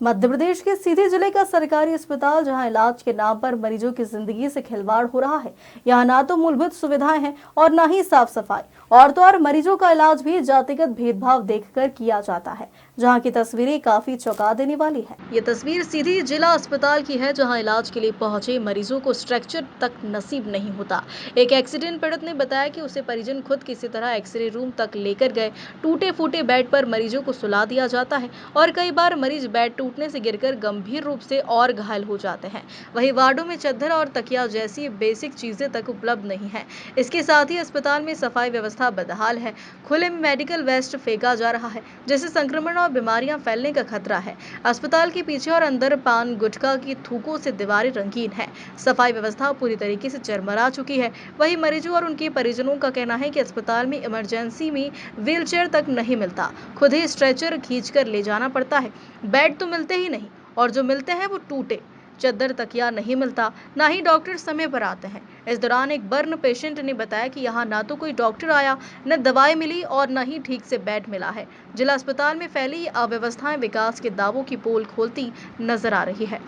मध्य प्रदेश के सीधी जिले का सरकारी अस्पताल जहां इलाज के नाम पर मरीजों की जिंदगी से खिलवाड़ हो रहा है। यहां ना तो मूलभूत सुविधाएं हैं और न ही साफ सफाई, और तो और मरीजों का इलाज भी जातिगत भेदभाव देखकर किया जाता है, जहां की तस्वीरें काफी चौंका देने वाली है। ये तस्वीर सीधी जिला अस्पताल की है, जहां इलाज के लिए पहुंचे मरीजों को स्ट्रेचर तक नसीब नहीं होता। एक एक्सीडेंट पीड़ित ने बताया कि उसे परिजन खुद किसी तरह एक्सरे रूम तक लेकर गए। टूटे फूटे बेड पर मरीजों को सुला दिया जाता है और कई बार मरीज बेड टूटने से गिरकर गंभीर रूप से और घायल हो जाते हैं। वहीं वार्डों में चद्दर और तकिया जैसी बेसिक चीजें तक उपलब्ध नहीं है। इसके साथ ही अस्पताल में सफाई व्यवस्था बदहाल है। खुले में मेडिकल वेस्ट फेंका जा रहा है, जिससे संक्रमण और बीमारियां फैलने का खतरा है। अस्पताल के पीछे और अंदर पान गुटखा की थूकों से दीवारें रंगीन है। सफाई व्यवस्था पूरी तरीके से चरमरा चुकी है। वहीं मरीजों और उनके परिजनों का कहना है कि अस्पताल में इमरजेंसी में व्हीलचेयर तक नहीं मिलता, खुद ही स्ट्रेचर खींचकर ले जाना पड़ता है। बेड तो मिलते ही नहीं, और जो मिलते हैं वो टूटे। चद्दर तकिया नहीं मिलता, ना ही डॉक्टर समय पर आते हैं। इस दौरान एक बर्न पेशेंट ने बताया कि यहाँ ना तो कोई डॉक्टर आया, न दवाई मिली और न ही ठीक से बेड मिला है। जिला अस्पताल में फैली अव्यवस्थाएं विकास के दावों की पोल खोलती नजर आ रही है।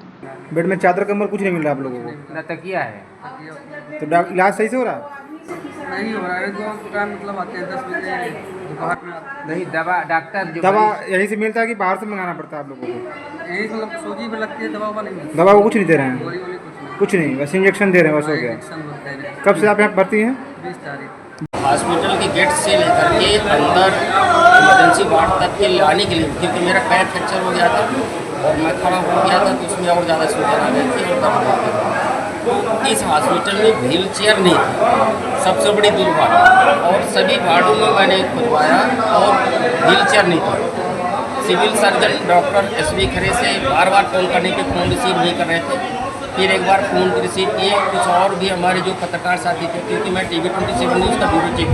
बेड में चादर कंबल कुछ नहीं मिल रहा आप लोगों को? ना तकिया है। तो इलाज सही से हो रहा? नहीं हो रहा है। मतलब आते हैं 10 बजे दोपहर में। नहीं, दवा डॉक्टर जो दवा यहीं से मिलता है कि बाहर से मंगाना पड़ता है आप लोगों को? यही मतलब सूजी पे लगती है, दवा नहीं मिलती। दवा को कुछ नहीं दे रहे हैं? गोली कुछ नहीं, बस इंजेक्शन दे रहे हैं, बस हो गया। कब से आप यहाँ भर्ती हैं? 20 तारीख। हॉस्पिटल के गेट से लेकर के अंदर इमरजेंसी वार्ड तक के लाने के लिए, क्योंकि मेरा पैर फ्रैक्चर हो गया था और मैं खड़ा हो गया था, तो उसमें और ज़्यादा सूजन आ गई थी और दर्द हो गया। इस हॉस्पिटल में व्हील चेयर नहीं थी, सबसे बड़ी दुर्भाग्य। और सभी वार्डों में मैंने खुदवाया और व्हील चेयर नहीं था। सिविल सर्जन डॉक्टर एसबी खरे से बार बार फ़ोन करने पे फ़ोन रिसीव नहीं कर रहे थे। फिर एक बार फ़ोन रिसीव किए, कुछ और भी हमारे जो पत्रकार साथी थे, क्योंकि मैं TV 27 न्यूज़ का ब्यूरो चीफ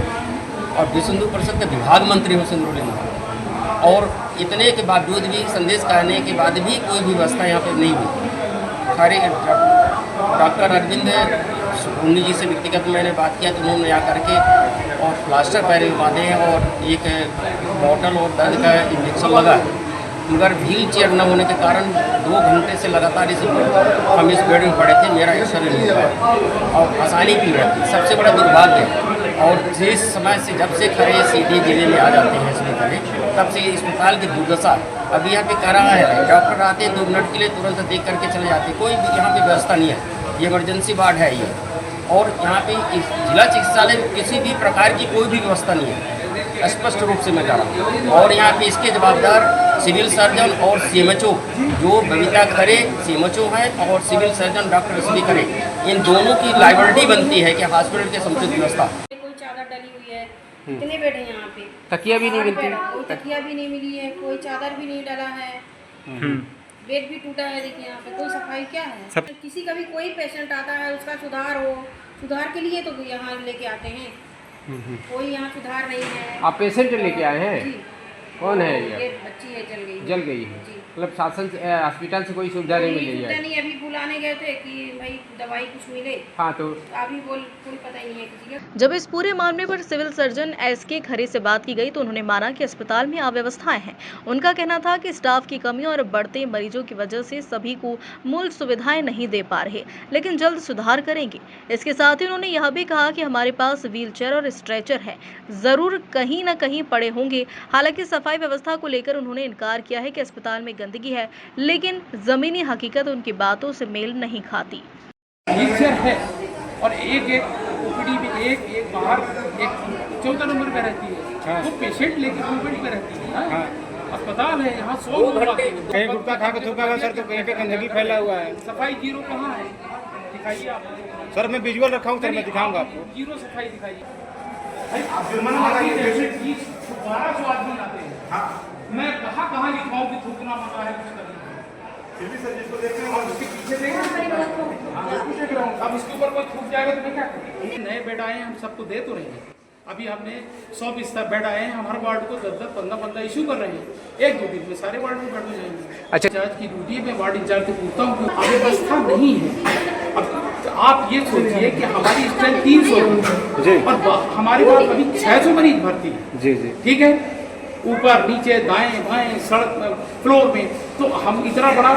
और विश्व हिंदू परिषद के विभाग मंत्री हूँ सिंदरौली में, और इतने के बावजूद भी संदेश कहने के बाद भी कोई भी व्यवस्था यहाँ पर नहीं हुई। सारे डॉक्टर अरविंद उन्नी जी से व्यक्तिगत मैंने बात किया, तो उन्होंने आकर के और प्लास्टर पैर बांधे हैं और एक बॉटल और दर्द का इंजेक्शन लगा है। मगर व्हील चेयर न होने के कारण 2 घंटे से लगातार हम इस बेड में पड़े थे। मेरा एक्सरे नहीं हुआ और आसानी भी रहती, सबसे बड़ा दुर्भाग्य। और जिस समय से जब से खरे सीधी जिले में आ जाते हैं इसमें खरे, तब से अस्पताल की दुर्दशा। अभी यहाँ पे कह रहा है डॉक्टर आते हैं 2 मिनट के लिए, तुरंत देख करके चले जाते, कोई भी यहाँ पे व्यवस्था नहीं है। ये इमरजेंसी वार्ड है ये, और यहाँ पे जिला चिकित्सालय में किसी भी प्रकार की कोई भी व्यवस्था नहीं है, स्पष्ट रूप से मैं कह रहा हूँ। और यहाँ पे इसके जवाबदार सिविल सर्जन और CMHO जो बबीता खरे CMHO है और सिविल सर्जन डॉक्टर एसबी खरे, इन दोनों की लायबिलिटी बनती है कि हॉस्पिटल के समुचित व्यवस्था। कोई चादर डली हुई है, कितने बेड हैं यहाँ पे? तकिया भी नहीं मिलती, कोई तकिया भी नहीं मिली है, कोई चादर भी नहीं डला है, बेड भी टूटा है। देखिए यहाँ पे कोई सफाई क्या है? किसी का भी कोई पेशेंट आता है, उसका सुधार हो, सुधार के लिए तो यहाँ लेके आते हैं। कोई यहाँ सुधार नहीं है। आप पेशेंट लेके आए हैं? जी। कौन है ये बच्ची है, जल गई है। जी। मतलब शासन से हॉस्पिटल से कोई सुविधा नहीं मिली है? नहीं, अभी बुलाने गए थे कि भाई दवाई कुछ मिले। हाँ, तो अभी कोई पता ही नहीं है किसी का। जब इस पूरे मामले पर सिविल सर्जन SK खरे से बात की गई, तो उन्होंने माना कि अस्पताल में अव्यवस्थाएं हैं। उनका कहना था कि स्टाफ की कमी और बढ़ते मरीजों की वजह से सभी को मूल सुविधाएं नहीं दे पा रहे, लेकिन जल्द सुधार करेंगे। इसके साथ ही उन्होंने यह भी कहा कि हमारे पास व्हीलचेयर और स्ट्रेचर है, जरूर कहीं न कहीं पड़े होंगे। हालांकि सफाई व्यवस्था को लेकर उन्होंने इनकार किया है कि अस्पताल में गंदगी है, लेकिन जमीनी हकीकत उनकी बातों से मेल नहीं खाती। व्हीलचेयर है और एक OPD में एक बाहर, एक 14 नंबर पे रहती है। हाँ। वो पेशेंट लेके मूवमेंट पे रहती है। हाँ। अस्पताल है, यहाँ 100 लोग आते हैं। कहीं गुटखा खा के थूका हुआ सर, तो कहीं पे गंदगी फैला हुआ है। सफाई जीरो कहाँ है? दिखाइए आप सर। मैं विजुअल रखा हूँ सर, मैं दिखाऊंगा आपको। जीरो सफाई दिखाइए। 1200 आदमी आते हैं। मैं कहाँ लिखवाऊँ कि थूकना मना है, कुछ करना है? उसके पीछे देखना। अब इसके ऊपर कोई थूक जाएगा तो मैं क्या करूँ? नए बेड आए हैं, हम सबको दे तो रहे हैं। अभी हमने 100 बिस्तर बेड आए हैं, हम हर वार्ड को 10-10, 15-15 इशू कर रहे हैं। 1-2 दिन में सारे वार्ड में बेड हो जाएंगे। अच्छा, इंचार्ज की ड्यूटी में वार्ड इंचार्ज से पूछता हूँ, अव्यवस्था नहीं है। अब आप ये सोचिए कि हमारी स्ट्रेंथ 300 है और हमारे पास अभी 600 मरीज भर्ती है। जी जी, ठीक है, ऊपर नीचे दाएं बाएं सड़क फ्लोर में तो हम इतना बड़ा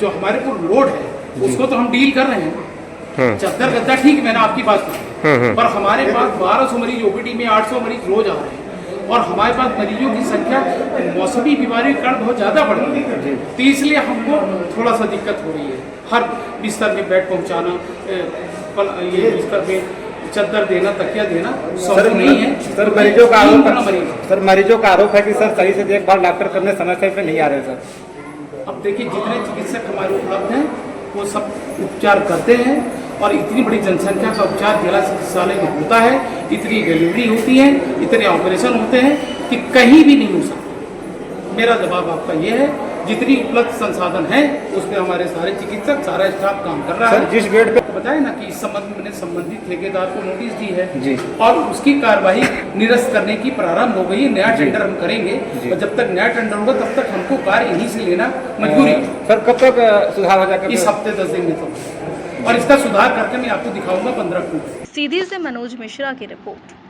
जो हमारे को लोड है उसको तो हम डील कर रहे हैं। चद्दर गद्दा ठीक, मैंने आपकी बात की, पर हमारे पास 1200 मरीज ओपीडी में, 800 मरीज रोज आ रहे हैं और हमारे पास मरीजों की संख्या मौसमी बीमारी के कारण बहुत ज़्यादा बढ़ गई है। तो इसलिए हमको थोड़ा सा दिक्कत हो रही है। हर बिस्तर में बेड पहुँचाना, ये बिस्तर में चद्दर देना, तकिया देना सर नहीं है। सर मरीजों का आरोप मरीज सर मरीजों का आरोप है कि सर सही से देखभाल डॉक्टर करने समय पे नहीं आ रहे सर। अब देखिए जितने चिकित्सक हमारे उपलब्ध हैं वो सब उपचार करते हैं और इतनी बड़ी जनसंख्या का उपचार जिला चिकित्सालय में होता है, इतनी डिलीवरी होती है, इतने ऑपरेशन होते हैं कि कहीं भी नहीं हो सकता। मेरा जवाब आपका ये है, जितनी उपलब्ध संसाधन है उसमें हमारे सारे चिकित्सक, सारा स्टाफ काम कर रहा सर है। जिस बेड पे बताया ना कि इस संबंध में मैंने संबंधित ठेकेदार को नोटिस दी है जी। और उसकी कार्रवाई निरस्त करने की प्रारंभ हो गई है। नया टेंडर हम करेंगे और जब तक नया टेंडर होगा तब तक हमको कार्य यहीं से लेना मजबूरी है। सर कब तक सुधार हो जाएगा? इस हफ्ते 10 दिन में तो, और इसका सुधार करके मैं आपको दिखाऊंगा 15 को। सीधी से मनोज मिश्रा की रिपोर्ट।